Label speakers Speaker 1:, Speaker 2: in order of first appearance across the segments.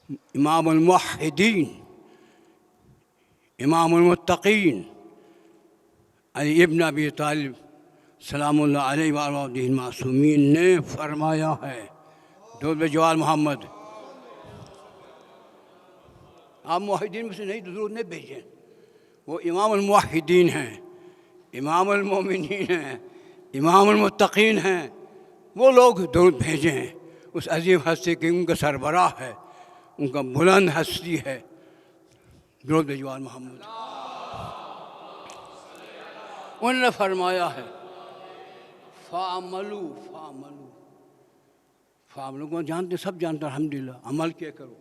Speaker 1: امام الموحدین، امام المتقین علی ابن ابی طالب سلام اللہ علیہ وآلہ المعصومین نے فرمایا ہے، درود بجوال محمد۔ آپ موحدین میں سے نہیں تو درود نہیں بھیجیں، وہ امام الموحدین ہیں، امام المومنین ہیں، امام المتقین ہیں، وہ لوگ درود بھیجیں اس عظیم ہستی کی، ان کا سربراہ ہے، ان کا بلند ہستی ہے، درود بجوال محمد۔ انہوں نے فرمایا ہے فَعَمَلُوا فَعَمَلُوا فَعَمَلُوا کو جانتے، سب جانتے الحمدللہ، عمل کیا کرو،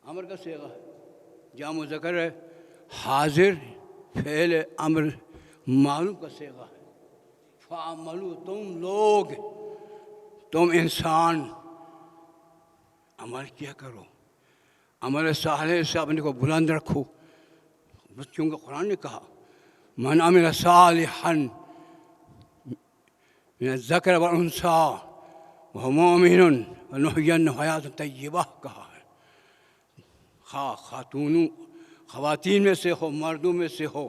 Speaker 1: امر کا صیغہ ہے، جامع ذکر ہے، حاضر فعل امر معلوم کا صیغہ ہے۔ فَعَمَلُوا تم لوگ، تم انسان عمل کیا کرو، عمل صالح سے اپنے کو بلند رکھو، کیونکہ قرآن نے کہا من عمل صالحا من الذکر والانثیٰ وهو مؤمن فلنحیینہ حیاۃ طیبہ کہا ہے۔ خواتین میں سے ہو، مردوں میں سے ہو،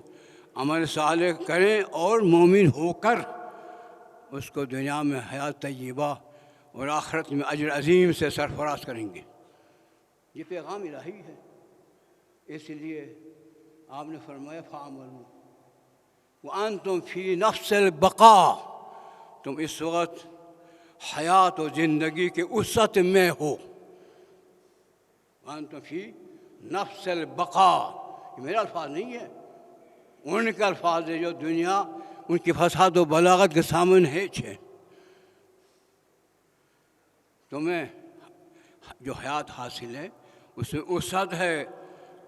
Speaker 1: عمل صالح کریں اور مومن ہو کر اس کو دنیا میں حیات طیبہ اور آخرت میں اجر عظیم سے سرفراز کریں گے۔ یہ پیغام الہی ہے، اس لیے آپ نے فرمایا فَعَمَلُوا وَأَنْتُمْ فِي نَفْسِ الْبَقَاءِ، تم اس وقت حیات و زندگی کے وسعت میں ہو۔ وَأَنْتُمْ فِي نَفْسِ الْبَقَاءِ، یہ میرے الفاظ نہیں ہے، ان کے الفاظ ہے جو دنیا ان کی فساد و بلاغت کے سامنے ہے۔ تمہیں جو حیات حاصل ہے اس میں وسعت ہے،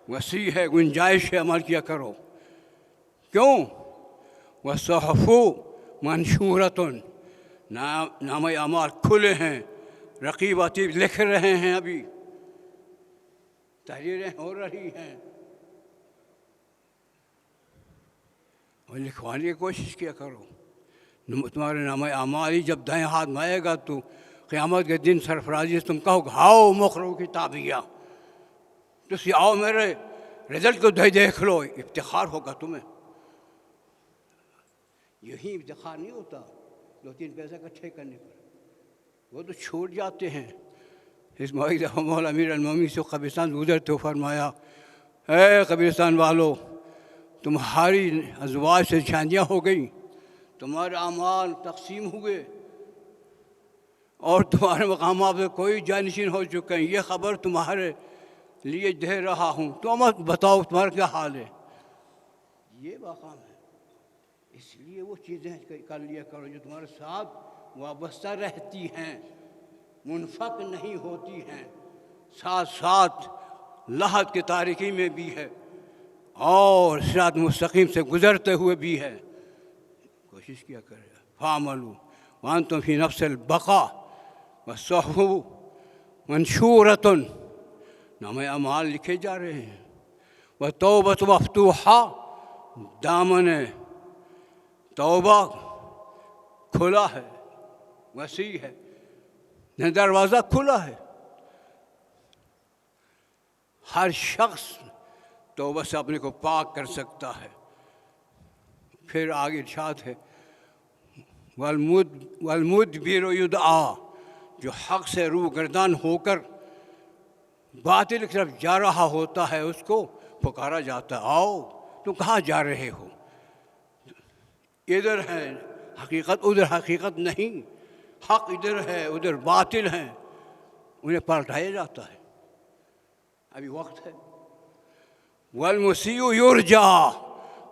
Speaker 1: وسیع ہے، گنجائش ہے، عمل کیا کرو۔ کیوں؟ وَالصُّحُفُ مَنشُورَةٌ، نامہ اعمال کھلے ہیں، رقیب عتیب لکھ رہے ہیں، ابھی تحریریں ہو رہی ہیں، اور لکھوانے کی کوشش کیا کرو۔ تمہارے نامہ اعمال ہی جب دائیں ہاتھ میں آئے گا تو قیامت کے دن سرفرازی سے تم کہو گھاؤ مخرو کتابیہ، تسی آؤ میرے رزلٹ کو دیکھ لو، افتخار ہوگا تمہیں۔ یہی افتخار نہیں ہوتا 2-3 پیسہ اکٹھے کرنے پر، وہ تو چھوٹ جاتے ہیں۔ اس مولا امیر المومنین سے قبرستان گزرتے ہو فرمایا، اے قبرستان والو، تمہاری ازواج سے شادیاں ہو گئیں، تمہارے اعمال تقسیم ہوئے اور تمہارے مقامات پہ کوئی جانشین ہو چکے ہیں، یہ خبر تمہارے لیے دے رہا ہوں، تم بتاؤ تمہارا کیا حال ہے۔ یہ مقام ہے، اس لیے وہ چیزیں کر لیا کرو جو تمہارے ساتھ وابستہ رہتی ہیں، منفک نہیں ہوتی ہیں، ساتھ ساتھ لحد کی تاریکی میں بھی ہے اور صراط مستقیم سے گزرتے ہوئے بھی ہے۔ کوشش کیا کرے فَعَمَلُوا وَأَنْتُمْ فِي نَفْسِ الْبَقَاءِ وَالصُّحُفُ مَنشُورَةٌ، نامہ اعمال لکھے جا رہے ہیں۔ وَالتَّوْبَةُ مَفْتُوحَةٌ، دامن توبہ کھلا ہے، وسیع ہے، دروازہ کھلا ہے، ہر شخص توبہ سے اپنے کو پاک کر سکتا ہے۔ پھر آگے ارشاد ہے وَالْمُدْبِرُ يُدْعَىٰ، جو حق سے روگردان ہو کر باطل کی طرف جا رہا ہوتا ہے اس کو پکارا جاتا ہے، آؤ تم کہاں جا رہے ہو، ادھر ہے حقیقت، ادھر حقیقت نہیں، حق ادھر ہے ادھر باطل ہیں، انہیں پلٹایا جاتا ہے، ابھی وقت ہے۔ وَالْمُسِیءُ یُرْجَىٰ،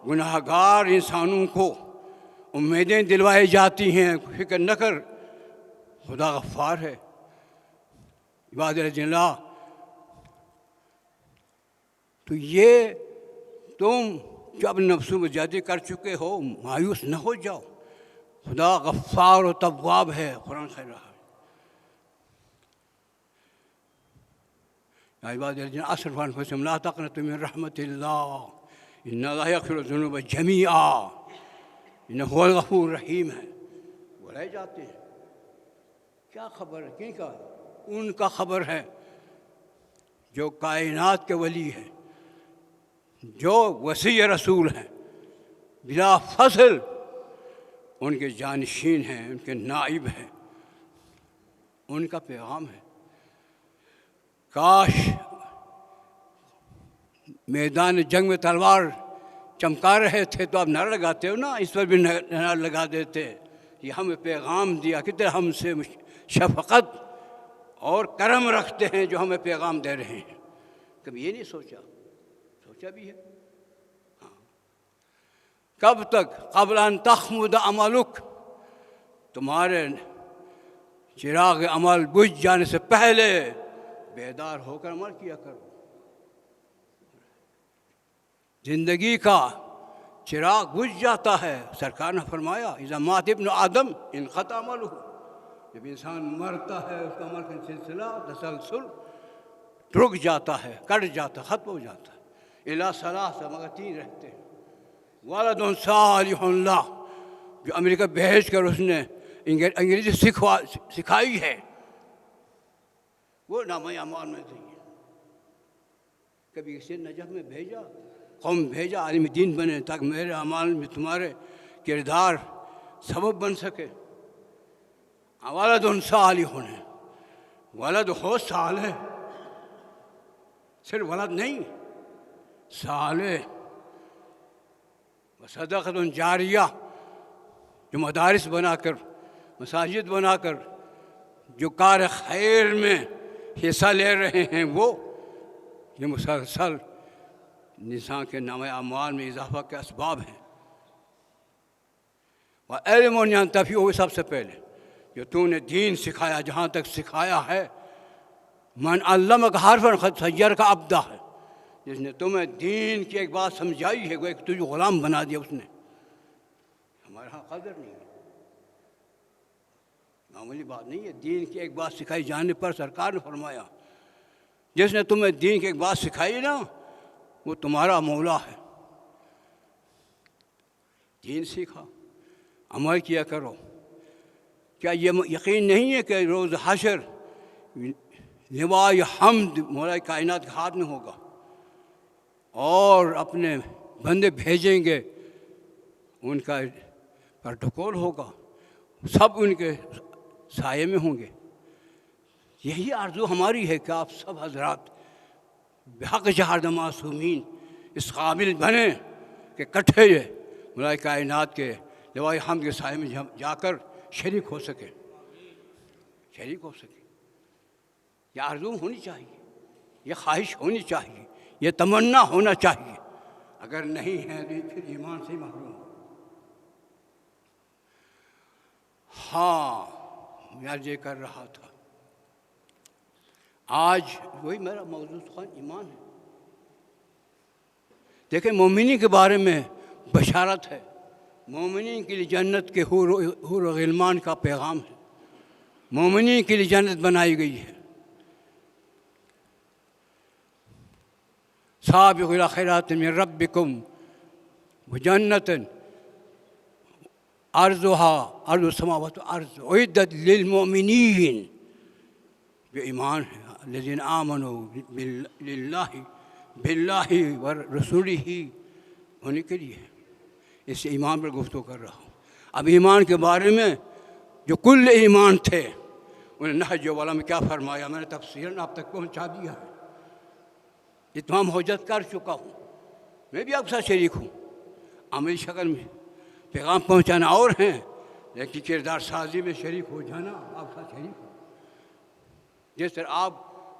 Speaker 1: گناہ گار انسانوں کو امیدیں دلوائی جاتی ہیں، فکر نہ کر خدا غفار ہے۔ عباد اللہ، تو یہ تم جو اپنے نفسوں میں زیادتی کر چکے ہو مایوس نہ ہو جاؤ، خدا غفار و تواب ہے، قرآن کہہ رہا ہے۔ یا عباد الذین اسرفوا علی انفسہم لا تقنطوا من رحمۃ اللہ ان اللہ یغفر الذنوب جمیعا انہ هو الغفور الرحیم ہے۔ بلائے جاتے ہیں، کیا خبر ہے، کن کا؟ ان کا خبر ہے جو کائنات کے ولی ہیں، جو وصی رسول ہیں، بلا فصل ان کے جانشین ہیں، ان کے نائب ہیں، ان کا پیغام ہے۔ کاش میدان جنگ میں تلوار چمکا رہے تھے تو آپ نعرہ لگاتے ہو نا، اس پر بھی نعرہ لگا دیتے۔ یہ ہمیں پیغام دیا، کتنے ہم سے شفقت اور کرم رکھتے ہیں جو ہمیں پیغام دے رہے ہیں۔ کبھی یہ نہیں سوچا بھی ہے؟ ہاں۔ کب تک؟ قبل ان تخمد عملک، تمہارے چراغ عمل بجھ جانے سے پہلے بیدار ہو کر عمل کیا کرو۔ زندگی کا چراغ بجھ جاتا ہے، سرکار نے فرمایا اذا مات ابن آدم انقطع عملہ، جب انسان مرتا ہے اس کا عمل کا سلسلہ تسلسل رک جاتا ہے، کٹ جاتا، ختم ہو جاتا ہے۔ الا ثلاث، مگر 3 رہتے ہیں۔ ولد صالح اللہ، جو امریکہ بھیج کر اس نے انگریزی سکھائی ہے، وہ نامہ اعمال میں نہیں ہے۔ کبھی کسی نجف میں بھیجا، قوم بھیجا، عالم دین بنے تاکہ میرے اعمال میں تمہارے کردار سبب بن سکے۔ ولد صالح ہے، ولد ہو صالح، صرف ولد نہیں، صالح۔ وصدقۃ جاریہ، جو مدارس بنا کر، مساجد بنا کر جو کار خیر میں حصہ لے رہے ہیں، وہ یہ مسلسل انسان کے نامہ اعمال میں اضافہ کے اسباب ہیں۔ وعلم ينتفع، وہ سب سے پہلے جو تو نے دین سکھایا، جہاں تک سکھایا ہے۔ من علمک حرفا قد صیرک عبدا ہے، جس نے تمہیں دین کی ایک بات سمجھائی ہے، وہ ایک تجھے غلام بنا دیا اس نے۔ ہمارے ہاں قدر نہیں ہے، معمولی بات نہیں ہے۔ دین کی ایک بات سکھائی جانے پر سرکار نے فرمایا جس نے تمہیں دین کی ایک بات سکھائی نا، وہ تمہارا مولا ہے۔ دین سیکھا، عمل کیا کرو۔ کیا یہ یقین نہیں ہے کہ روز حشر لوائے حمد مولا کائنات کے ہاتھ میں ہوگا، اور اپنے بندے بھیجیں گے، ان کا پروٹوکول ہوگا، سب ان کے سائے میں ہوں گے۔ یہی آرزو ہماری ہے کہ آپ سب حضرات بحق جہاد معصومین اس قابل بنیں کہ کٹھے مولا کائنات کے لوائے حمد کے سائے میں جا کر شریک ہو سکے، شریک ہو سکے۔ یہ آرزو ہونی چاہیے، یہ خواہش ہونی چاہیے، یہ تمنا ہونا چاہیے۔ اگر نہیں ہے تو پھر ایمان سے محروم ہو۔ ہاں، میں عرض کر رہا تھا، آج وہی میرا موضوع ایمان ہے۔ دیکھیں، مومنین کے بارے میں بشارت ہے، مومنین کے لیے جنت کے حور و غلمان کا پیغام ہے، مومنین کے لیے جنت بنائی گئی ہے۔ سابقوا الی خیرات من ربکم وجنۃ عرضها عرض السماوات والارض اعدت للمؤمنین، جو ایمان ہے، الذین آمنوا باللہ ورسولہ، ہونے کے لیے۔ اس سے ایمان پر گفتگو کر رہا ہوں۔ اب ایمان کے بارے میں جو کل ایمان تھے، انہیں نہج والا میں کیا فرمایا، میں نے تفصیلاً آپ تک پہنچا دیا ہے، اتمام حجت کر چکا ہوں۔ میں بھی آپ کے ساتھ شریک ہوں، عملی شکل میں پیغام پہنچانا اور ہیں، لیکن کردار سازی میں شریک ہو جانا آپ کے ساتھ شریک ہوں۔ جس طرح آپ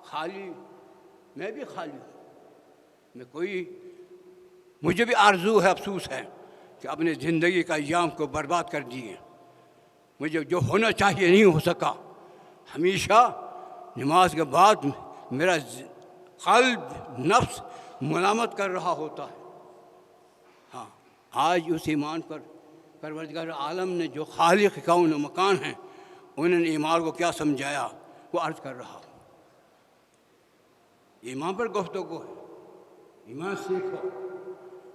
Speaker 1: خالی، میں بھی خالی ہوں، مجھے بھی آرزو ہے، افسوس ہے کہ اپنے زندگی کا ایام کو برباد کر دیے۔ مجھے جو ہونا چاہیے نہیں ہو سکا۔ ہمیشہ نماز کے بعد میرا قلب، نفس ملامت کر رہا ہوتا ہے۔ ہاں، آج اس ایمان پر پروردگار عالم نے جو خالق کون و مکان ہیں، انہوں نے ایمان کو کیا سمجھایا، وہ عرض کر رہا ہوں۔ ایمان پر گفتگو ہے، ایمان سیکھو۔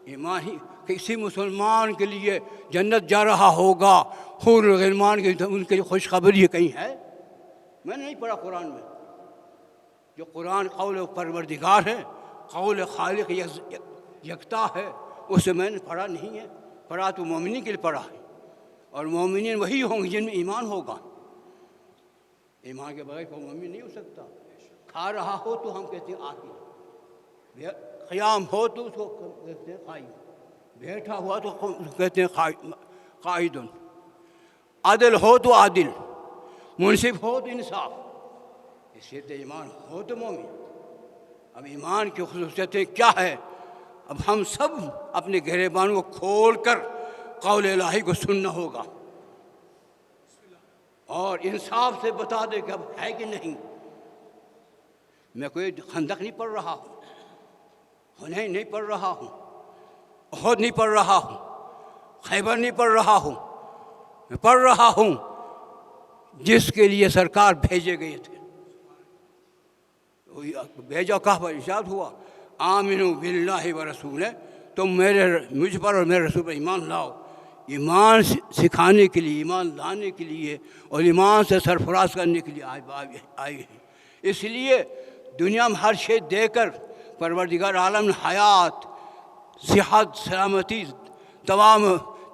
Speaker 1: ایمان ہی کسی مسلمان کے لیے جنت جا رہا ہوگا، حور و غلمان کے ان کے لیے خوشخبری کہیں ہے؟ میں نے نہیں پڑھا قرآن میں، جو قرآن قول پروردگار ہے، قول خالق یکتا ہے، اسے میں نے پڑھا نہیں ہے. پڑھا تو مومنین کے لیے پڑھا ہے، اور مومنین وہی ہوں گے جن میں ایمان ہوگا. ایمان کے بغیر کوئی مومن نہیں ہو سکتا. کھا رہا ہو تو ہم کہتے ہیں آخر، قیام ہو تو اس کو کہتے ہیں قائم، بیٹھا ہوا تو کہتے ہیں قائد، عدل ہو تو عادل، منصف ہو تو انصاف. اس لیے تو ایمان ہو تو مومن. اب ایمان کی خصوصیتیں کیا ہے؟ اب ہم سب اپنے گریبانوں کو کھول کر قول الہی کو سننا ہوگا، اور انصاف سے بتا دے کہ اب ہے کہ نہیں. میں کوئی خندق نہیں پڑھ رہا ہوں، حنین نہیں پڑھ رہا ہوں، احد نہیں پڑھ رہا ہوں، خیبر نہیں پڑھ رہا ہوں. میں پڑھ رہا ہوں جس کے لیے سرکار بھیجے گئے تھے. بھیجا کہاں پر ارشاد ہوا، آمنوا باللہ ورسولہ، تم مجھ پر اور میرے رسول پر ایمان لاؤ. ایمان سکھانے کے لیے، ایمان لانے کے لیے، اور ایمان سے سرفراز کرنے کے لیے آئے ہیں. اس لیے دنیا میں ہر شے دے کر پروردگار عالم نے حیات، صحت، سلامتی، تمام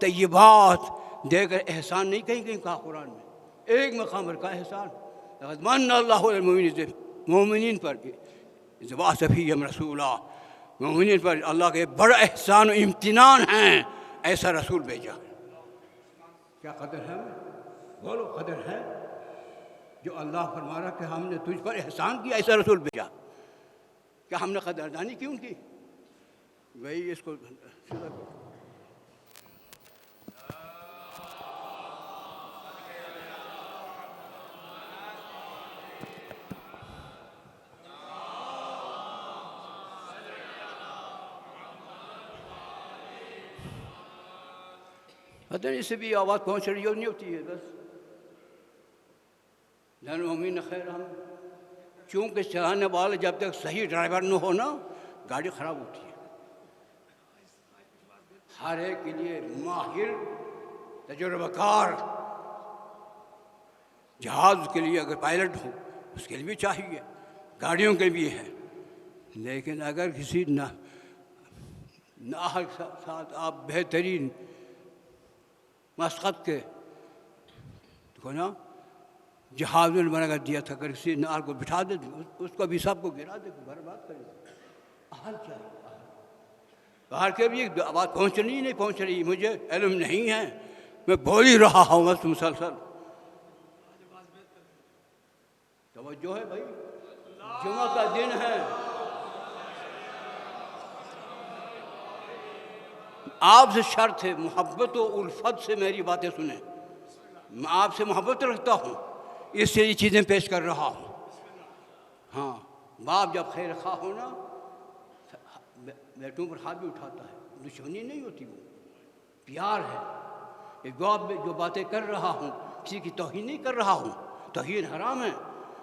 Speaker 1: طیبات دے کر احسان نہیں کہیں کہا قرآن میں. ایک مقام پر کا احسان، لقد من اللہ علی المؤمنین، مومنین پر اذ بعث فیہم رسولا، مومنین پر اللہ کے بڑا احسان و امتنان ہیں، ایسا رسول بھیجا. کیا قدر ہے؟ بولو قدر ہے جو اللہ فرما رہا کہ ہم نے تجھ پر احسان کیا، ایسا رسول بھیجا. کیا ہم نے قدردانی کیوں کی؟ وہی اس کو پتہ نہیں، اسے بھی آواز پہنچ رہی ہو نہیں ہوتی ہے. بس جان امین خیر. ہم چونکہ چلانے والے جب تک صحیح ڈرائیور نہ ہو نا، گاڑی خراب ہوتی ہے. ہر ایک کے لیے ماہر، تجربہ کار، جہاز کے لیے اگر پائلٹ ہو اس کے لیے بھی چاہیے، گاڑیوں کے بھی ہے. لیکن اگر کسی ناحق ساتھ آپ بہترین مسقط کے کو نا جہاز میں بنا کر دیا تھا، اگر کسی نار کو بٹھا دے اس کو بھی سب کو گرا دے، برباد کر دے. حال چاہیے باہر کے بھی آواز پہنچنی نہیں پہنچ رہی، مجھے علم نہیں ہے، میں بول ہی رہا ہوں بس مسلسل. توجہ ہے بھائی، جمعہ کا دن ہے. آپ سے شرط ہے، محبت و الفت سے میری باتیں سنیں. میں آپ سے محبت رکھتا ہوں، اس سے یہ چیزیں پیش کر رہا ہوں. ہاں، باپ جب خیر خواہ ہو نا، بیٹوں پر ہاتھ بھی اٹھاتا ہے، دشمنی نہیں ہوتی، وہ پیار ہے. جو باتیں کر رہا ہوں کسی کی توہین نہیں کر رہا ہوں، توہین حرام ہے.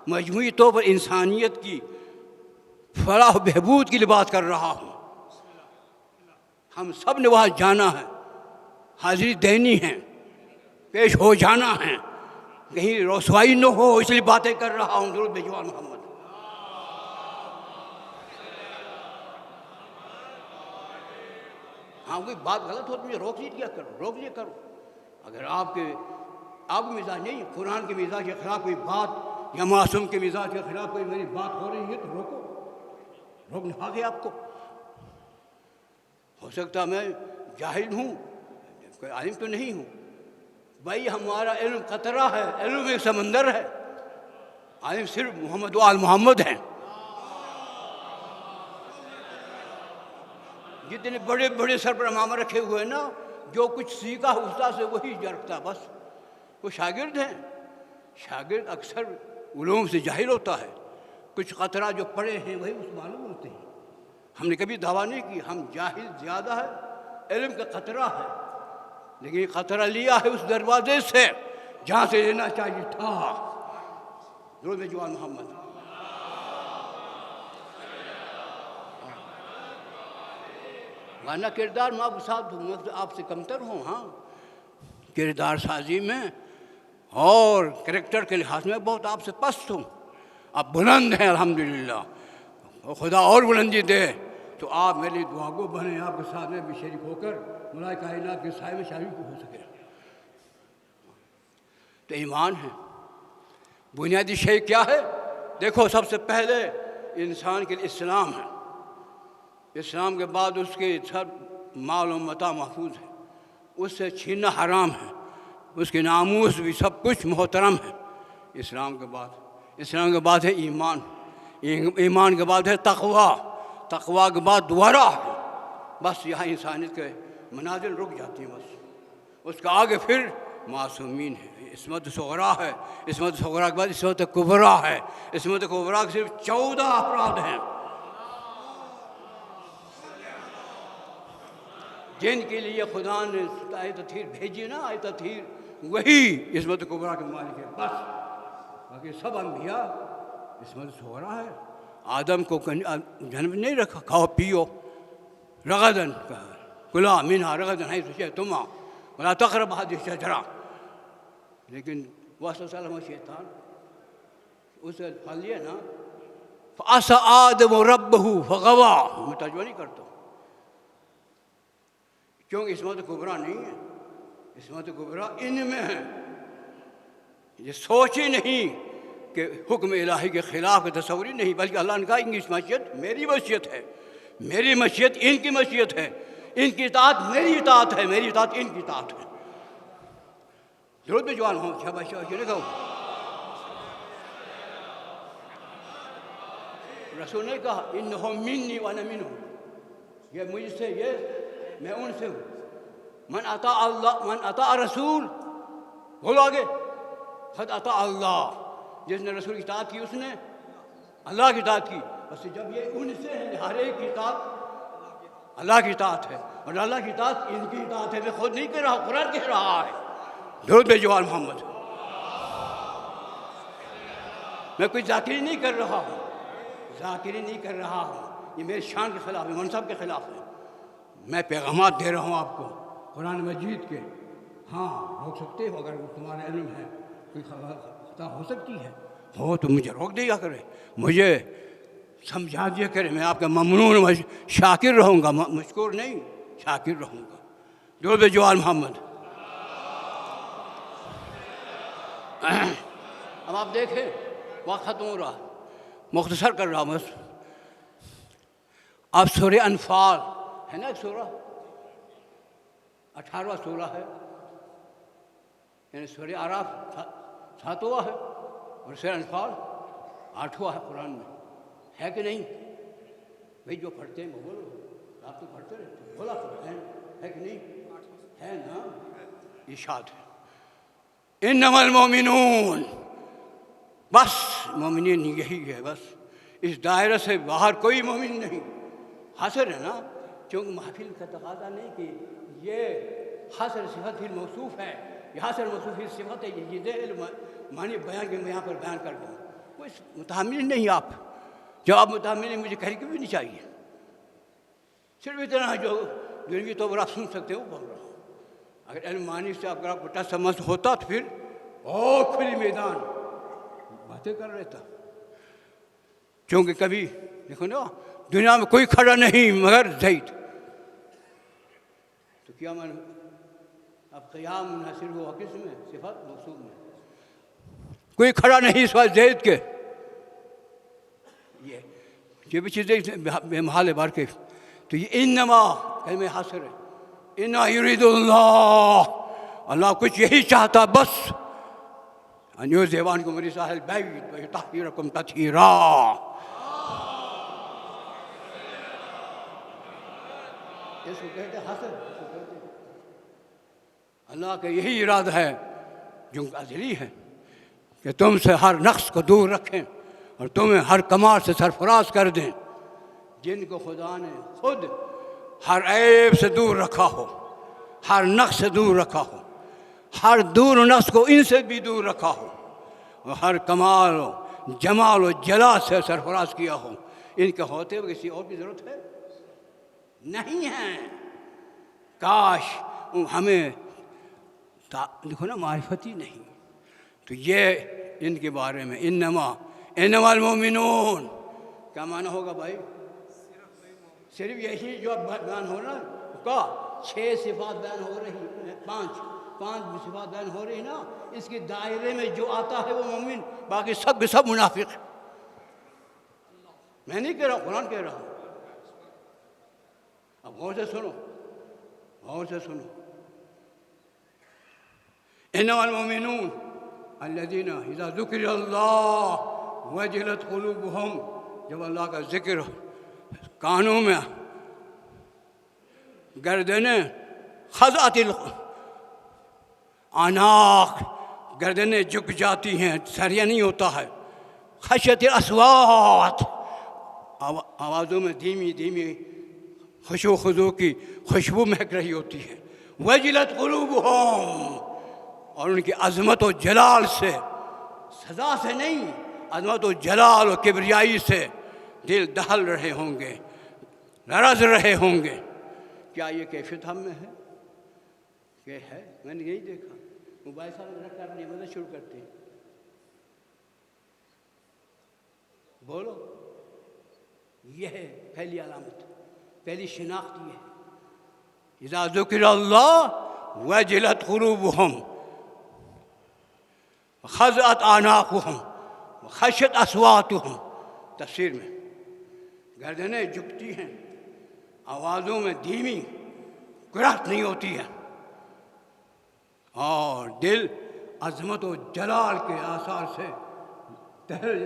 Speaker 1: مجموعی طور پر انسانیت کی فلاح و بہبود کی لیے بات کر رہا ہوں. ہم سب نے وہاں جانا ہے، حاضری دینی ہے، پیش ہو جانا ہے، کہیں رسوائی نہ ہو، اس لیے باتیں کر رہا ہوں. درود بھیجو محمد. ہاں کوئی بات غلط ہو تو مجھے روک لیا کرو، روک لیا کرو. اگر آپ کے مزاج نہیں، قرآن کے مزاج کے خلاف کوئی بات یا معصوم کے مزاج کے خلاف کوئی میری بات ہو رہی ہے تو روکو، روکنا آگے آپ کو. ہو سکتا میں جاہل ہوں، کوئی عالم تو نہیں ہوں. بھائی ہمارا علم قطرہ ہے، علم ایک سمندر ہے. عالم صرف محمد و آل محمد ہیں. جتنے بڑے بڑے سر پر امامہ رکھے ہوئے ہیں نا، جو کچھ سیکھا استاد سے وہی رکھتا. بس وہ شاگرد ہیں. شاگرد اکثر علوم سے جاہل ہوتا ہے. کچھ قطرہ جو پڑھے ہیں وہی اس معلوم ہوتے ہیں. ہم نے کبھی دعویٰ نہیں کی ہم جاہل زیادہ ہے، علم کا قطرہ ہے، لیکن قطرہ لیا ہے اس دروازے سے جہاں سے لینا چاہیے تھا. درود جوان محمد. ورنہ کردار میں آپ سے کمتر ہوں. ہاں، کردار سازی میں اور کریکٹر کے لحاظ میں بہت آپ سے پست ہوں. آپ بلند ہیں الحمدللہ، اور خدا اور بلندی دے تو آپ میری دعا کو بنیں، آپ کے ساتھ میں بھی شریک ہو کر ملائے کائنات کے سائے میں شامل ہو سکے۔ تو ایمان ہے، بنیادی شے کیا ہے؟ دیکھو، سب سے پہلے انسان کے لیے اسلام ہے، اسلام کے بعد اس کے سب مال و متاع محفوظ ہے، اس سے چھیننا حرام ہے، اس کے ناموس بھی سب کچھ محترم ہے۔ اسلام کے بعد ہے ایمان، ایمان کے بعد ہے تقوی، تقوی کے بعد دوبارہ ہے۔ بس یہاں انسانیت کے منازل رک جاتی ہیں، بس اس کا آگے پھر معصومین ہے، عصمت صغریٰ ہے، عصمت صغریٰ کے بعد عصمت کبریٰ ہے، عصمت کبریٰ کے صرف 14 افراد ہیں جن کے لیے خدا نے آیت تطہیر بھیجی نا، آیت تطہیر وہی عصمت کبریٰ کے مالک ہے، بس باقی سب انبیاء عصمت صغریٰ ہے۔ آدم کو جنم نہیں رکھا کھاؤ پیو، رغدن کلا منہا رغدن حیث شئتما ولا تقربا هذه الشجرہ، لیکن وسوس لهما شیطان، اسے پھل لیا نا، فعصى آدم ربه فغوى، میں ترجمہ نہیں کرتا ہوں کیونکہ عصمت کبریٰ نہیں ہے، عصمت کبریٰ ان میں ہے۔ یہ سوچ ہی نہیں کہ حکم الہی کے خلاف تصور ہی نہیں، بلکہ اللہ نے کہا ان کی مشیت میری مشیت ہے، میری مشیت ان کی مشیت ہے، ان کی اطاعت میری اطاعت ہے، میری اطاعت ان کی اطاعت ہے۔ درود میں جوان ہوں شاباش شاباش کہو۔ رسول نے کہا انہم منی وانا منہم، یہ مجھ سے، یہ میں ان سے ہوں۔ من اطاع اللہ، من اطاع رسول، بولو آگے، قد اطاع اللہ، جس نے رسول کی اطاعت کی اس نے اللہ کی اطاعت کی۔ بس جب یہ ان سے ہے، ہر ایک کی اطاعت اللہ کی اطاعت ہے، اور اللہ کی اطاعت ان کی اطاعت ہے۔ میں خود نہیں کہہ رہا، قرآن کہہ رہا ہے۔ درود بے جوان محمد، میں کوئی ذاکری نہیں کر رہا ہوں، ذاکری نہیں کر رہا ہوں، یہ میرے شان کے خلاف ہے، منصب کے خلاف ہے۔ میں پیغامات دے رہا ہوں آپ کو قرآن مجید کے۔ ہاں روک سکتے ہو اگر تمہارا علم ہے، کوئی خطا ہو سکتی ہے، ہو تو مجھے روک دیا کرے، مجھے سمجھا دیا کرے، میں آپ کا ممنون شاکر رہوں گا، مشکور نہیں، شاکر رہوں گا۔ درود بے جوان محمد۔ اب آپ دیکھیں وقت ختم ہو رہا، مختصر کر رہا ہوں بس۔ اب سورہ انفال ہے نا، ایک سورہ 18واں سورہ ہے، یعنی سورہ اعراف 7واں ہے اور سورہ انفال 8واں ہے قرآن میں، ہے کہ نہیں؟ بھئی جو پڑھتے ہیں وہ بولو، آپ تو پڑھتے رہتے بولا ہے کہ نہیں؟ ہے نا، ارشاد ہے انما المؤمنون، بس مومنین یہی ہے، بس اس دائرہ سے باہر کوئی مومن نہیں۔ حاصل ہے نا، چونکہ محفل کا تقاضا نہیں کہ یہ حاصل صفت ہی موصوف ہے، یہ حاصل موصوف ہی صفت ہے، یہ چیزیں علم معنی بیان کے میں یہاں پر بیان کر دوں، کوئی متحمل نہیں آپ، جب آپ متحمل نہیں مجھے کہنے کی بھی نہیں چاہیے، صرف اتنا جو دنوی طور پر آپ سن سکتے ہو بول رہا ہوں۔ اگر علم معنی سے اگر آپ کو ٹچ سمجھ ہوتا تو پھر بہت کھلی میدان باتیں کر رہتا، کیونکہ کبھی دیکھو نا دنیا میں کوئی کھڑا نہیں مگر زید، تو کیا میں اب قیام ناصر ہوا کس میں؟ صفت موصوف میں، کوئی کھڑا نہیں سوائے زید کے۔ یہ بھی چیزیں بے محال بار کے، تو یہ انما کلمہ حاصر ہے، انا یرید اللہ، اللہ کچھ یہی چاہتا بس، ان یذہبنکم رجس اہل البیت ویطہرکم تطہیرا۔ اس کو کہتے ہیں حسن، اس کو کہتے ہیں اللہ کا یہی ارادہ ہے جو ازلی ہے کہ تم سے ہر نقص کو دور رکھیں اور تمہیں ہر کمال سے سرفراز کر دیں، جن کو خدا نے خود ہر عیب سے دور رکھا ہو، ہر نقص سے دور رکھا ہو، ہر دور و نقص کو ان سے بھی دور رکھا ہو، اور ہر کمال و جمال و جلال سے سرفراز کیا ہو، ان کے ہوتے ہوئے کسی اور کی ضرورت ہے نہیں ہے۔ کاش ہمیں دیکھو نا معرفت ہی نہیں، تو یہ ان کے بارے میں انما انما المومنون کیا معنی ہوگا بھائی؟ صرف یہی جو بیان ہو رہا کا 6 صفات بیان ہو رہی ہیں، 5 صفات بیان ہو رہی ہیں نا، اس کے دائرے میں جو آتا ہے وہ مومن، باقی سب سب منافق۔ میں نہیں کہہ رہا ہوں، قرآن کہہ رہا ہوں۔ اب غور سے سنو، غور سے سنو۔ انما المؤمنون الذین اذا ذکر اللہ وجلت قلوبہم، جب اللہ کا ذکر کانوں میں گردنیں خضعت الاعناق، گردنیں جھک جاتی ہیں، سریہ نہیں ہوتا ہے، خشیت الاصوات، آوازوں میں دھیمی دھیمی خشوع و خضوع کی خوشبو مہک رہی ہوتی ہے، وجلت قلوبہم، اور ان کی عظمت و جلال سے، سزا سے نہیں، عظمت و جلال و کبریائی سے دل دہل رہے ہوں گے، لرز رہے ہوں گے۔ کیا یہ کیفیت ہم میں ہے؟ کہ ہے؟ میں نے یہی دیکھا۔ موبائل سامنے رکھ کر نعمتیں شروع کرتے ہیں، بولو، یہ ہے پہلی علامت، پہلی شناخت یہ ہے، اذا ذکر اللہ وجلت قلوبہم خضعت اعناقہم خشیت اصواتہم۔ تفسیر میں گردنیں جھکتی ہیں، آوازوں میں دھیمی گراہٹ نہیں ہوتی ہے، اور دل عظمت و جلال کے آثار سے دہل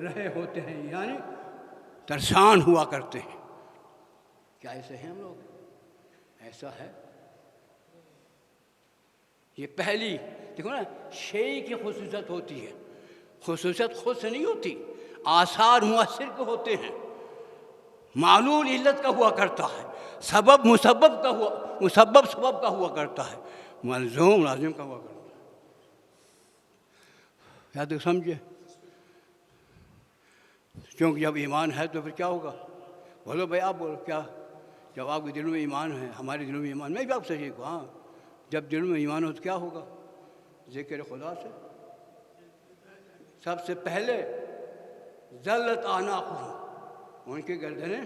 Speaker 1: رہے ہوتے ہیں، یعنی ترسان ہوا کرتے ہیں۔ کیا ایسے ہیں ہم لوگ؟ ایسا ہے؟ یہ پہلی دیکھو نا، شے کی خصوصیت ہوتی ہے، خصوصیت خود سے نہیں ہوتی، آثار مؤثر کے ہوتے ہیں، معلول علت کا ہوا کرتا ہے، سبب مسبب کا ہوا، مسبب سبب کا ہوا کرتا ہے، ملزوم لازم کا ہوا کرتا ہے۔ کیا تک سمجھے؟ کیونکہ جب ایمان ہے تو پھر کیا ہوگا؟ بولو بھائی، آپ بولو کیا؟ جب آپ کے دلوں میں ایمان ہے، ہمارے دلوں میں ایمان، میں بھی آپ سے صحیح کہوں، ہاں، جب دلوں میں ایمان ہو تو کیا ہوگا؟ ذکر خدا سے سب سے پہلے ذلت اعناقہم، ان کی گردنیں،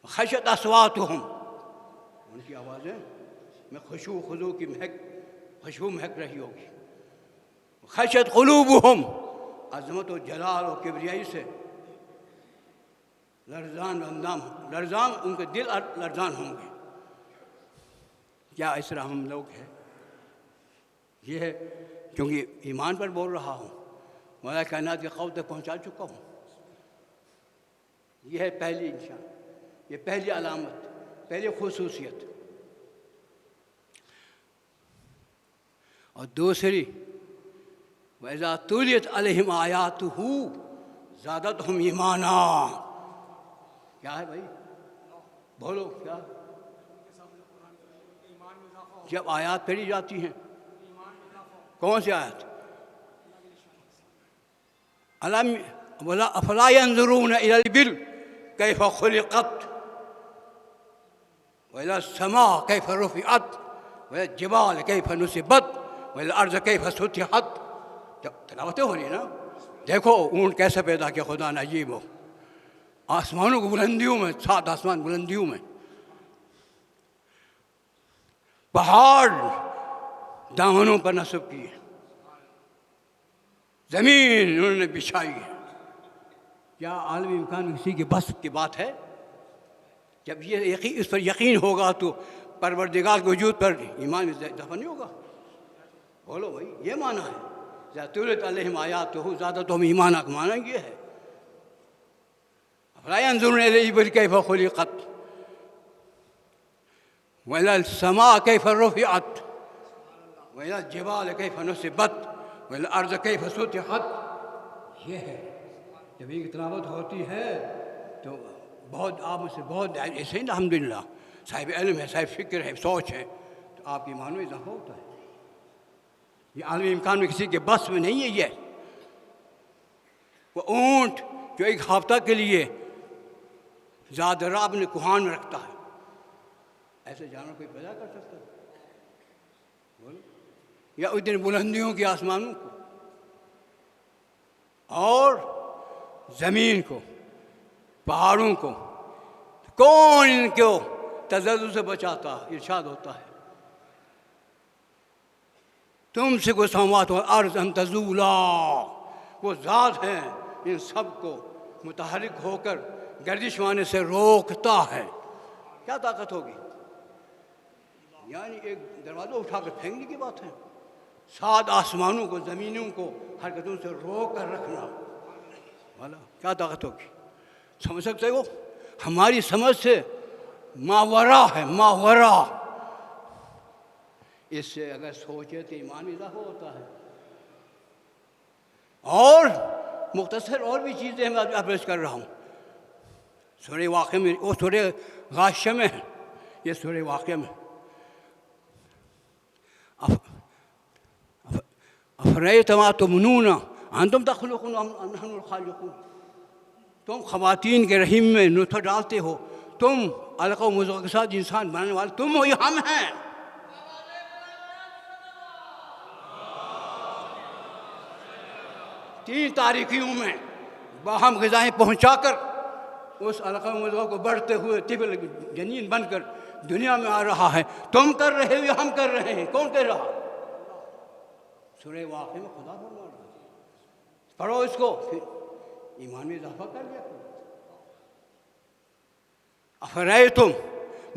Speaker 1: خشیت اصواتہم، ان کی آوازیں میں خشوع و خضوع کی خوشبو مہک رہی ہوگی، خشیت قلوبہم، عظمت و جلال و کبریائی سے لرزان ان کے دل لرزان ہوں گے۔ کیا اس طرح ہم لوگ ہیں؟ یہ ہے کیونکہ ایمان پر بول رہا ہوں، مولا کائنات کے قول تک پہنچا چکا ہوں۔ یہ ہے پہلی نشان، یہ پہلی علامت، پہلی خصوصیت۔ اور دوسری، وَإِذَا تُلِيَتْ عَلَيْهِمْ آيَاتُهُ زَادَتْهُمْ ایمانا۔ کیا ہے بھائی؟ بولو کیا؟ جب آیات پڑھی جاتی ہیں، کون سی آیت؟ افلا ينظرون الى الابل كيف خلقت والى السماء كيف رفعت والى الجبال كيف نصبت والى الارض كيف سطحت۔ تلاوتیں ہو رہی ہیں نا، دیکھو اونٹ کیسے پیدا کیا خدا نے، عجیب ہو، آسمانوں کو بلندیوں میں، 7 آسمان بلندیوں میں، پہاڑ دامنوں پر نصب کیے، زمین انہوں نے بچھائی ہے۔ کیا عالمی امکان کسی کے بس کی بات ہے؟ جب یہ اس پر یقین ہوگا تو پروردگار کے وجود پر ایمان اضافہ نہیں ہوگا؟ بولو بھائی، یہ معنی ہے اذا تليت علیہم آیاتہ زادتہم ایمانا کا معنی یہ ہے۔ افلا ينظرون الى الابل كيف خلقت والى السماء كيف رفعت والى الجبال كيف نصبت والى الارض كيف سطحت۔ یہ ہے، جب یہ تلاوت ہوتی ہے تو بہت آپ میں سے بہت ایسے ہی الحمدللہ صاحب علم ہے، صاحب فکر ہے، سوچ ہے، تو آپ کے ایمان میں اضافہ ہوتا ہے۔ یہ عالمی امکان میں کسی کے بس میں نہیں ہے۔ یہ وہ اونٹ جو ایک ہفتہ کے لیے ذات رب نے کوہان میں رکھتا ہے، ایسے جانور کوئی پیدا کر سکتا ہے؟ بولو، یا اتنی بلندیوں کی آسمانوں کو، اور زمین کو، پہاڑوں کو، کون ان کو تزلزل سے بچاتا؟ ارشاد ہوتا ہے تم سے کو سماوات والارض ان تزولا، وہ ذات ہیں ان سب کو متحرک ہو کر گردش مانے سے روکتا ہے۔ کیا طاقت ہوگی؟ یعنی ایک دروازہ اٹھا کر پھینکنے کی بات ہے، 7 آسمانوں کو، زمینوں کو حرکتوں سے روک کر رکھنا والا کیا طاقت ہوگی؟ سمجھ سکتے ہو؟ ہماری سمجھ سے ماورا ہے، ماورا۔ اس سے اگر سوچے تو ایمان اضافہ ہوتا ہے۔ اور مختصر اور بھی چیزیں میں پیش کر رہا ہوں۔ سورہ واقعہ میں، وہ سورہ غاشیہ میں ہے، یہ سورہ واقعہ میں۔ افرأیت ما تمنون انتم تخلقون ام نحن الخالقون، تم خواتین کے رحم میں نطفہ ڈالتے ہو، تم علقہ و مضغہ کے ساتھ انسان بنانے والے تم ہو یا ہم ہیں؟ تین تاریکیوں میں باہم غذائیں پہنچا کر اس علقہ و مضغہ کو بڑھتے ہوئے طفل جنین بن کر دنیا میں آ رہا ہے۔ تم کر رہے ہو یا ہم کر رہے ہیں؟ کون کہہ رہا؟ سورہ واقعہ میں خدا فرما رہا ہے۔ پڑھو اس کو، پھر ایمان میں اضافہ کر لیا کرو۔ افرأیتم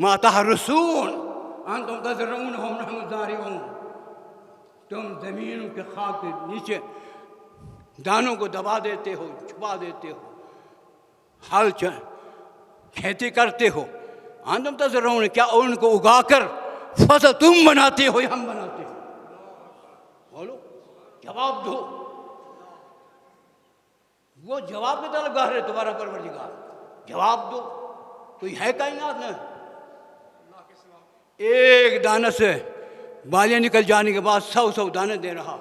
Speaker 1: ما تحرثون انتم تزرعونہ ام نحن الزارعون، تم زمینوں کے خاک کے نیچے دانوں کو دبا دیتے ہو، چھپا دیتے ہو، ہل کھیتی کرتے ہو۔ انتم تزرعون، کیا ان کو اگا کر فصل تم بناتے ہو یا ہم بناتے ہو؟ بولو، جواب دو۔ وہ جواب کے طلبگار ہے تمہارا پروردگار، جواب دو۔ کوئی ہے کائنات میں؟ ایک دانے سے بالیاں نکل جانے کے بعد 100 دانے دے رہا،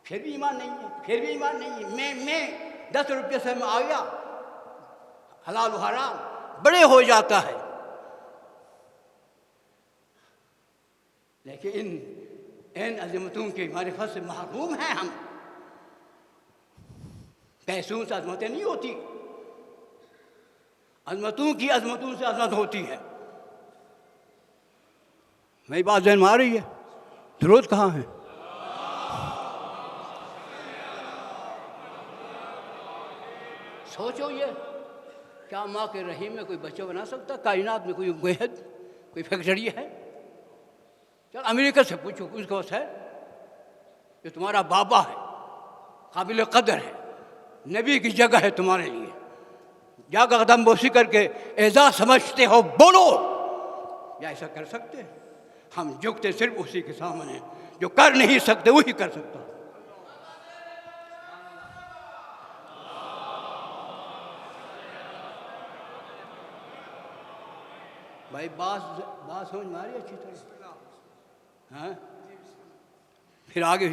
Speaker 1: پھر بھی ایمان نہیں ہے، پھر بھی ایمان نہیں ہے۔ میں 10 روپے سے میں آ گیا، حلال و حرام بڑے ہو جاتا ہے۔ لیکن ان عظمتوں کے معرفت سے محروم ہیں ہم۔ پیسوں سے عظمتیں نہیں ہوتی، عظمتوں کی عظمتوں سے عظمت ہوتی ہے۔ میری بات ذہن میں آ رہی ہے؟ درود کہاں ہے؟ سوچو، یہ کیا ماں کے رحم میں کوئی بچہ بنا سکتا؟ کائنات میں کوئی گوہد، کوئی فیکٹری ہے؟ چل امریکہ سے پوچھو، اس کو ہے جو تمہارا بابا ہے، قابل قدر ہے، نبی کی جگہ ہے تمہارے لیے، جا کر قدم بوسی کر کے اعزاز سمجھتے ہو؟ بولو، یا ایسا کر سکتے ہیں؟ ہم جھکتے صرف اسی کے سامنے، جو کر نہیں سکتے وہی کر سکتا۔ بھائی بات سمجھ میں آ رہی ہے اچھی طرح؟ ہاں، پھر آگے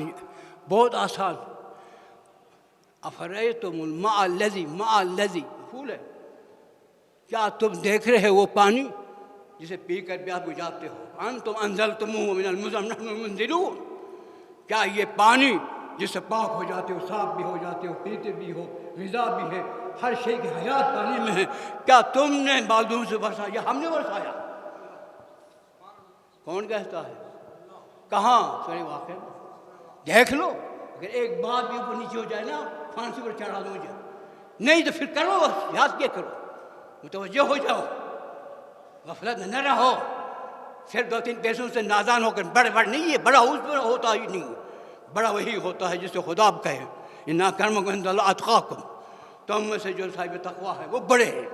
Speaker 1: بہت آسان۔ افرأیتم الماء الذی، ماء الذی پھول ہے، کیا تم دیکھ رہے وہ پانی جسے پی کر پیاس بجھاتے ہو؟ انتم انزلتموہ من المزن ام نحن المنزلون، کیا یہ پانی جس سے پاک ہو جاتے ہو، صاف بھی ہو جاتے ہو، پیتے بھی ہو، غذا بھی ہے، ہر شے کی حیات پانی میں ہے، کیا تم نے بادلوں سے برسایا یا ہم نے برسایا؟ کون کہتا ہے؟ کہاں؟ سورہ واقعہ میں دیکھ لو۔ اگر ایک بات بھی اوپر نیچے ہو جائے نا، پھانسی پر چڑھا دو مجھے، نہیں تو پھر کرو، بس یاد کیا کرو، متوجہ ہو جاؤ، غفلت میں نہ رہو۔ صرف 2-3 پیسوں سے نادان ہو کر بڑے نہیں ہے، بڑا اس پر ہوتا ہی نہیں، بڑا وہی ہوتا ہے جس سے خدا کہے اِنَّ أَكْرَمَكُمْ عِندَ اللہِ أَتْقَاكُمْ، تم میں سے جو صاحب تقویٰ ہے وہ بڑے ہیں،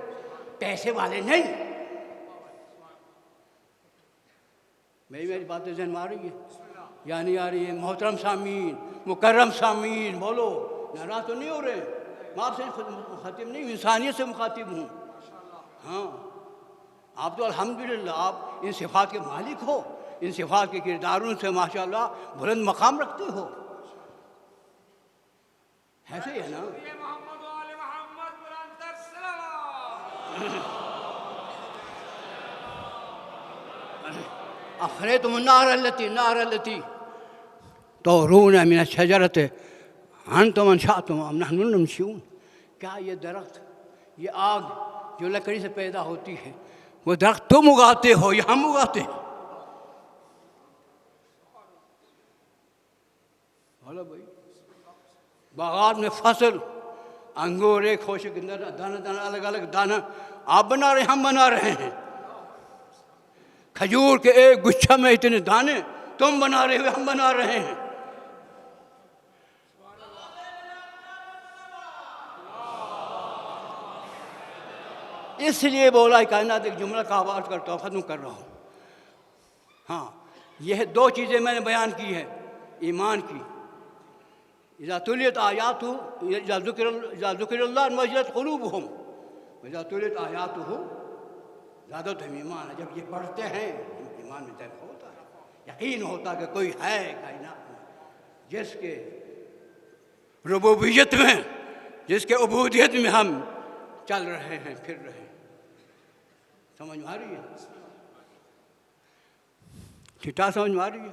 Speaker 1: پیسے والے نہیں۔ میری باتیں ذہن میں آ رہی ہے یا نہیں آ رہی ہے؟ محترم سامعین، مکرم سامعین، بولو، ناراض تو نہیں ہو رہے؟ میں آپ سے مخاطب نہیں ہوں، انسانیت سے مخاطب ہوں۔ ہاں، آپ تو الحمدللہ آپ ان صفات کے مالک ہو، ان صفات کے کرداروں سے ماشاءاللہ بلند مقام رکھتے ہو، ایسے ہی ہے نا؟ افرأیتم النار التي تورون من الشجرة انتم انشأتم ام نحن المنشئون. کیا یہ درخت، یہ آگ جو لکڑی سے پیدا ہوتی ہے، وہ درخت تم اگاتے ہو یا ہم اگاتے ہیں؟ بولو بھائی. باغات میں فصل، انگور ایک خوشے کے اندر دانا دانا الگ الگ دانا آپ بنا رہے ہیں، ہم بنا رہے ہیں. کھجور کے ایک گچھا میں اتنے دانے تم بنا رہے ہو، ہم بنا رہے ہیں. اس لیے بولا کائنات ایک جملہ کا آغاز کرتا ہوں، ختم کر رہا ہوں. ہاں، یہ دو چیزیں میں نے بیان کی ہے ایمان کی. اذا تلیت آیاتہ، اذا ذکر اللہ وجلت قلوبہم، اذا تلیت آیاتہ زادتہم ایمانا. جب یہ پڑھتے ہیں ایمان میں ذائقہ ہوتا ہے، یقین ہوتا کہ کوئی ہے کائنات میں جس کے ربوبیت میں، جس کے عبودیت میں ہم چل رہے ہیں، پھر رہے ہیں. سمجھ میں آ رہی ہے؟ چھٹا سمجھ میں آ رہی ہے؟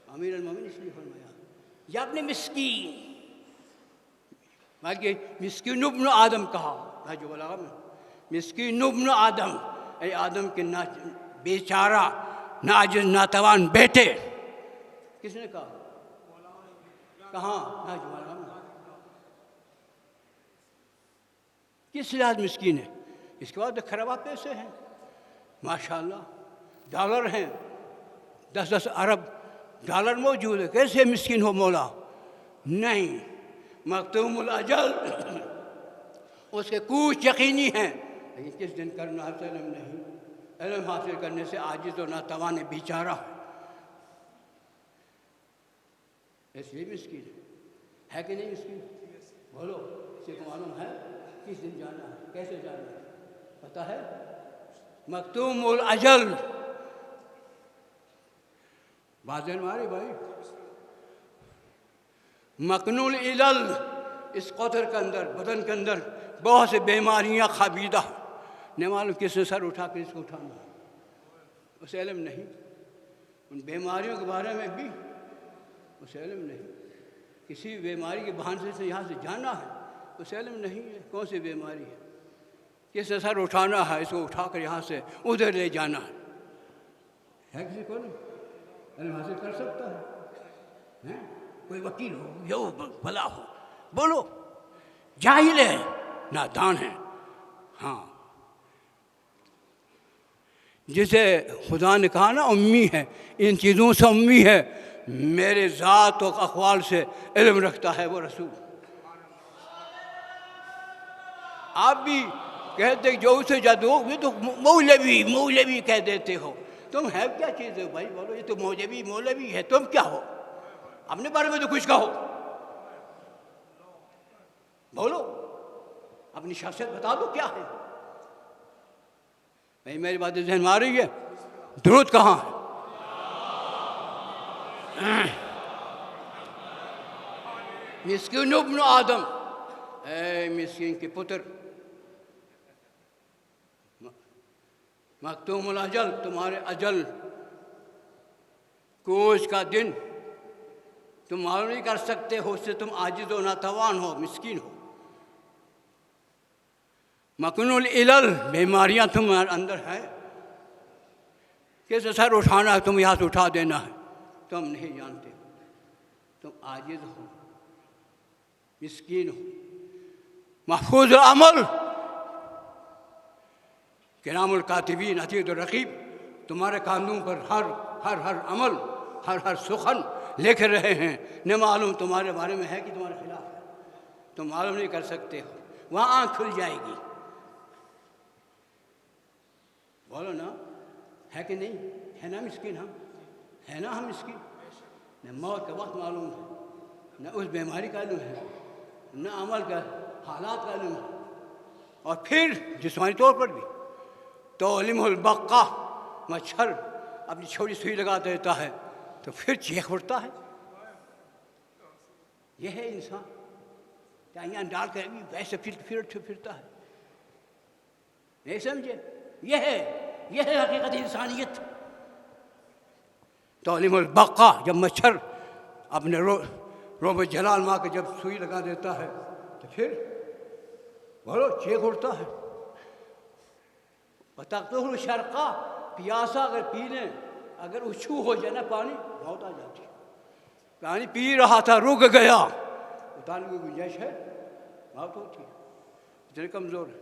Speaker 1: امیر المومنین اس لیے فرمایا یا اپنے مسکین، بلکہ مسکین ابن آدم کہا جو بلاغہ میں، مسکین ابن آدم، اے آدم کے بیچارہ ناجز ناتوان بیٹے. کس نے کہا؟ کہاں؟ بلاغہ میں. کس لحاظ مسکین ہے؟ اس کے بعد خرابہ پیسے ہیں، ماشاءاللہ ڈالر ہیں، 10 ارب ڈالر موجود ہے. کیسے مسکین ہو مولا؟ نہیں، مختوم الاجل، اس کے کوچ یقینی ہیں، لیکن کس دن کرنا ہے علم نہیں. علم حاصل کرنے سے عاجز و ناتوان بیچارہ اس لیے مسکین ہے کہ نہیں مسکین؟ بولو، کسی کو معلوم ہے کس دن جانا ہے، کیسے جانا ہے؟ پتہ ہے؟ مختوم الاجل. بات ہے ہماری بھائی. مکنون العلل، اس قطر کے اندر، بدن کے اندر بہت سے بیماریاں خابیدہ، نہیں معلوم کس نے سر اٹھا کے اس کو اٹھانا ہے، اسے علم نہیں. ان بیماریوں کے بارے میں بھی اسے علم نہیں. کسی بیماری کے بہانے سے یہاں سے جانا ہے، اسے علم نہیں ہے کون سی بیماری ہے، کس نے سر اٹھانا ہے، اس کو اٹھا کر یہاں سے ادھر لے جانا ہے کسی کو نہیں. علم حاصل کر سکتا ہے؟ کوئی وکیل ہو یا بھلا ہو، بولو جاہل ہے، نادان ہے. ہاں، جسے خدا نے کہا نا امی ہے، ان چیزوں سے امی ہے، میرے ذات و اقوال سے علم رکھتا ہے وہ رسول. آپ بھی کہتے کہ جو اسے جادو یہ تو مولوی کہہ دیتے ہو. تم ہے کیا چیز ہے بھائی؟ بولو، یہ تو مولوی ہے، تم کیا ہو؟ اپنے بارے میں تو کچھ کہو. بولو، اپنی شخصیت بتا دو کیا ہے. بھائی میری بات ذہن میں آ رہی ہے؟ درود کہاں ہے؟ مسکین ابن آدم، اے مسکین کے پتر، مختوم الاجل، تمہارے اجل کوچ کا دن تم معلوم نہیں کر سکتے ہو، اس سے تم عاجز و ناتوان ہو، مسکین ہو. مکنون العلل، بیماریاں تمہارے اندر ہے، کیسے سر اٹھانا ہے تم یہاں سے اٹھا دینا ہے، تم نہیں جانتے ہو. تم عاجز ہو، مسکین ہو. محفوظ العمل، کرام الکاتبین عتید الرقیب تمہارے کاندوں پر ہر عمل، ہر سخن لکھ رہے ہیں. نہ معلوم تمہارے بارے میں ہے کہ تمہارے خلاف ہے، تم معلوم نہیں کر سکتے ہو. وہاں آنکھ کھل جائے گی. بولو نا، ہے کہ نہیں؟ ہے نا مسکین ہم؟ ہے نا ہم مسکین؟ نہ موت کا وقت معلوم ہے، نہ اس بیماری کا علم ہے، نہ عمل کا حالات کا علم ہے. اور پھر جسمانی طور پر بھی تو علم البقا، مچھر اپنی چھوٹی سوئی لگا دیتا ہے تو پھر چیخ اٹھتا ہے. یہ ہے انسان، ٹائیاں ڈال کر ویسے پھرتا ہے. نہیں سمجھے؟ یہ ہے حقیقت انسانیت. تو علم البقا، جب مچھر اپنے رب جلال ماں کے جب سوئی لگا دیتا ہے تو پھر بولو چیخ اٹھتا ہے. بتاتے شرقہ پیاسا اگر پی لیں اگر اچھو ہو جائے نا پانی موت آ جاتی ہے. پانی پی رہا تھا رک گیا اتارنے کی گنجائش ہے موت ہوتی ہے. اتنے کمزور ہے.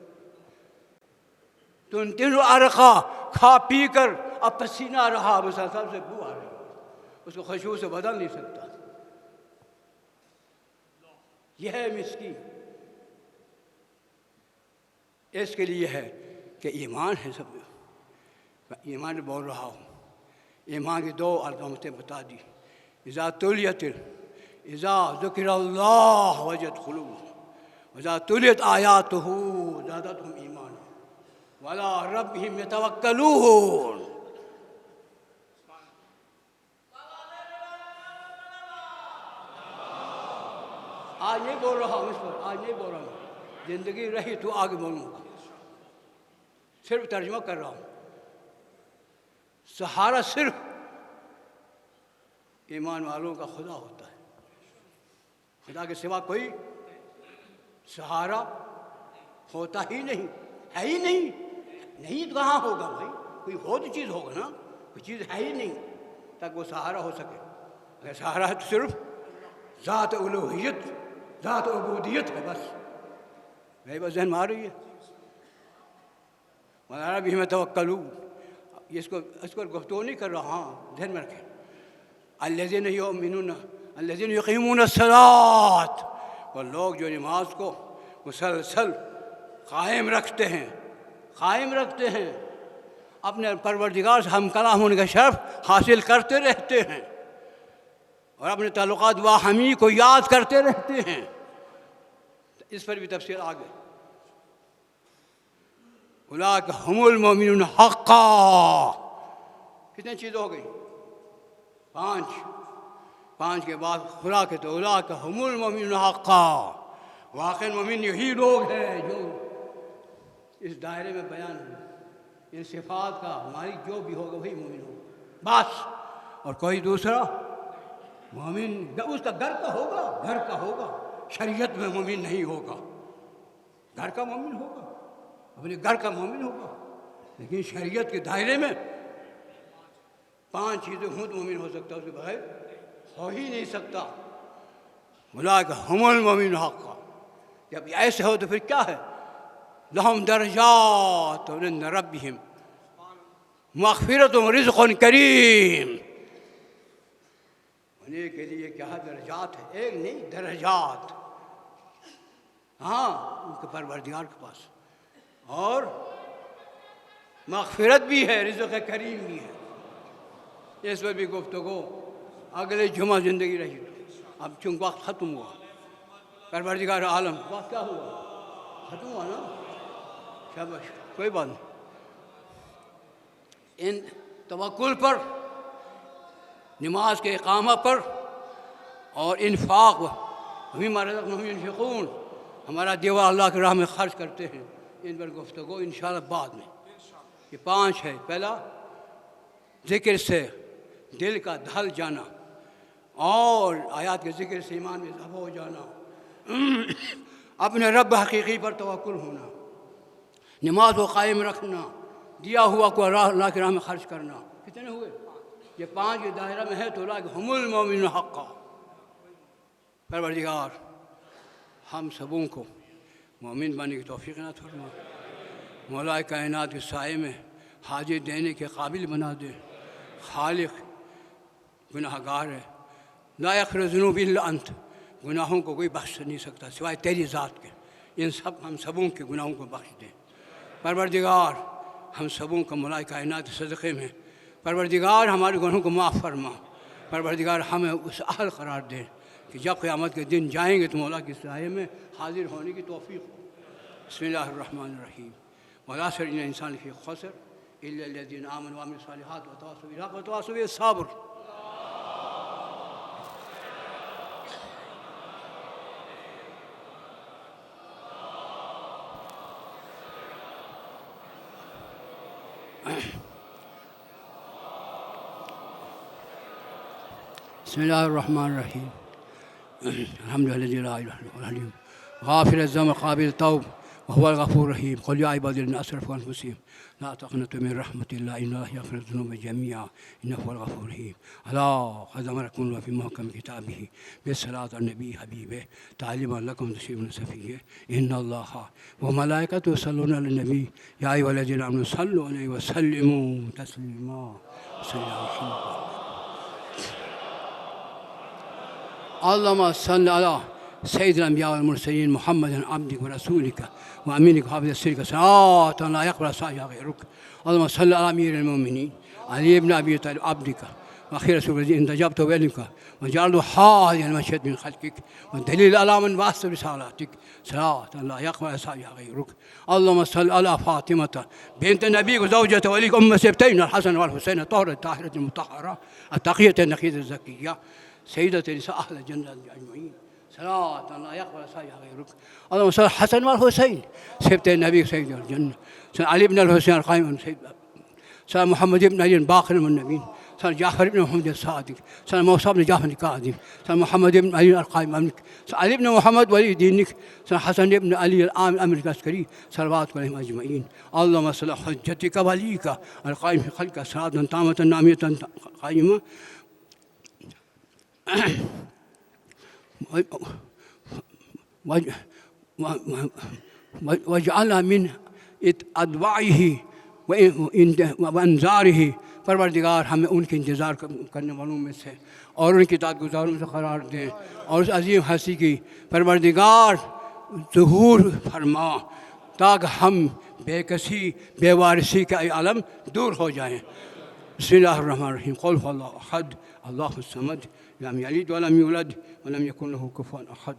Speaker 1: تن عرقہ کھا پی کر اب پسینہ رہا مسلسل سے بو آ رہی اس کو خوشبو سے بدل نہیں سکتا. یہ ہے مسکین. اس کے لیے ہے کہ ایمان ہے سب میں. ایمان بول رہا ہوں. ایمان کی 2 علامتیں بتا دی. اذا تلیت اذا ذکر اللہ وجلت قلوبهم واذا تلیت آیاتہ زادتہم ایمانا وعلی ربہم یتوکلون. آج نہیں بول رہا ہوں اس پر, آج نہیں بول رہا ہوں. زندگی رہی تو آگے بولوں گا. صرف ترجمہ کر رہا ہوں. سہارا صرف ایمان والوں کا خدا ہوتا ہے. خدا کے سوا کوئی سہارا ہوتا ہی نہیں, ہے ہی نہیں. نہیں تو کہاں ہوگا بھائی؟ کوئی ہو تو چیز ہوگا نا. کوئی چیز ہے ہی نہیں تاکہ وہ سہارا ہو سکے. اگر سہارا ہے تو صرف ذات الوہیت ذات عبودیت ہے بس. میری بات ذہن میں آ رہی ہے؟ مولانا بھی میں توکلوں اس کو گفتگو نہیں کر رہا. ہاں ذہن میں رکھیں. الذین یؤمنون الذین یقیمون الصلاۃ. وہ لوگ جو نماز کو مسلسل قائم رکھتے ہیں اپنے پروردگار سے ہم کلام ہونے کا شرف حاصل کرتے رہتے ہیں اور اپنے تعلقات باہمی کو یاد کرتے رہتے ہیں. اس پر بھی تفصیل آگے. اولئک ھم المؤمنون حقا. کتنی چیزیں ہو گئی؟ 5 کے بعد خدا کے تو اولئک ھم المؤمنون حقا. واقعی مومن یہی لوگ ہیں جو اس دائرے میں بیان ہوئے. ان صفات کا مالک جو بھی ہوگا وہی مومن ہوگا بس. اور کوئی دوسرا مومن اس کا گھر کا ہوگا. شریعت میں مومن نہیں ہوگا. گھر کا مومن ہوگا, اپنے گھر کا مومن ہوگا, لیکن شریعت کے دائرے میں 5 چیزیں ہوں تو مومن ہو سکتا, اس کے بغیر ہو ہی نہیں سکتا. اولئک ھم المؤمنون حقا. جب ایسے ہو تو پھر کیا ہے؟ لہم درجات عند ربہم مغفرۃ ورزق کریم. انہیں کے لیے کیا درجات ہے, ایک نہیں درجات. ہاں ان کے پروردگار کے پاس, اور مغفرت بھی ہے, رزق کریم بھی ہے. اس پر بھی گفتگو اگلے جمعہ زندگی رہی تو. اب چونکہ وقت ختم ہوا, پروردگار عالم وقت کیا ہوا, ختم ہوا نا. شاباش, کوئی بات نہیں. ان توکل پر, نماز کے اقامہ پر اور انفاق مما رزقناہم ینفقون, ہمارا دیوا اللہ کی راہ میں خرچ کرتے ہیں, ان پر گفتگو انشاءاللہ بعد میں. یہ 5 ہے. پہلا ذکر سے دل کا ڈھل جانا, اور آیات کے ذکر سے ایمان میں اضافہ ہو جانا, اپنے رب حقیقی پر توکل ہونا, نماز کو قائم رکھنا, دیا ہوا کو اللہ کی راہ میں خرچ کرنا. کتنے ہوئے؟ یہ 5 کے دائرہ میں ہے تو اولئک ھم المؤمنون حقا. پروردگار ہم سبوں کو مومن بننے کی توفیق عطا فرما. مولا کائنات کے سائے میں حاجت دینے کے قابل بنا دے. خالق گناہ گار ہے, لا یغفر الذنوب الا انت. گناہوں کو کوئی بخش نہیں سکتا سوائے تیری ذات کے. ہم سبوں کے گناہوں کو بخش دے. پروردگار ہم سبوں کو مولا کائنات کے صدقے میں پروردگار ہمارے گناہوں کو معاف فرما. پروردگار ہمیں اس اہل قرار دے کہ جب قیامت کے دن جائیں گے تو مولا کی سائے میں حاضر ہونے کی توفیق ہو. بسم اللہ الرحمن الرحیم. والعصر ان الانسان لفی خسر الا الذین آمنوا وعملوا الصالحات وتواصوا بالحق وتواصوا بالصبر. بسم اللہ الرحمن الرحیم. الحمد لله الذي لا اله الا هو العليم غافر الذنب قابل التوب وهو الغفور الرحيم. قل يا عبادي الذين اسرفوا على انفسهم لا تقنطوا من رحمة الله إن الله يغفر الذنوب جميعا إنه هو الغفور الرحيم. ألا قد أمركم الله في محكم كتابه بالصلاة على النبي حبيبه تعليما لكم تشريعون سفيه إن الله وملائكته يصلون على النبي يا أيها الذين آمنوا صلوا عليه وسلموا تسليما. صل على محمد. اللهم صل على سيد الأنبياء والمرسلين محمد عبدك ورسولك وأمينك وحافظ سرك صلاة لا يقبل صلاة غيرك. اللهم صل على أمير المؤمنين علي بن أبي طالب عبدك وأخير رسول الذي انتجبت بينك وجعله حاضرا المشهد من خلقك والدليل على من بعثت رسالاتك صلاة لا يقبل صلاة غيرك. اللهم صل على فاطمة بنت نبيك وزوجة وليك أم سبتين الحسن والحسين الطاهرة الطاهرة المطهرة التقية النقية الزكية سيدة نساء أهل الجنة أجمعين صلاة لا يقبل صلاة غيرك. اللهم صل على الحسن والحسين سبتي النبي سيد الجنة علي بن الحسين القائم سيد سيدنا محمد بن علي باقر من النبيين سيدنا جعفر بن محمد الصادق سيدنا موسى بن جعفر الكاظم سيدنا محمد بن علي القائم أمرك علي بن محمد ولي دينك سيدنا حسن بن علي الآمن أمرك العسكري صلوات عليهم أجمعين. اللهم صل على حجتك وليك القائم في خلقك صلاة تامة نامية قائمة واجعلنا من اتباعه وانظاره. پروردگار ہمیں ان کے انتظار کرنے والوں میں سے اور ان کی اطاعت گزاروں سے قرار دیں اور اس عظیم ہستی کی پروردگار ظہور فرما تاکہ ہم بے کسی بے وارثی کا عالم دور ہو جائیں. بسم اللہ الرحمن الرحیم. قل هو الله احد الله الصمد لم يلد ولم يولد ولم يكن له كفوا احد.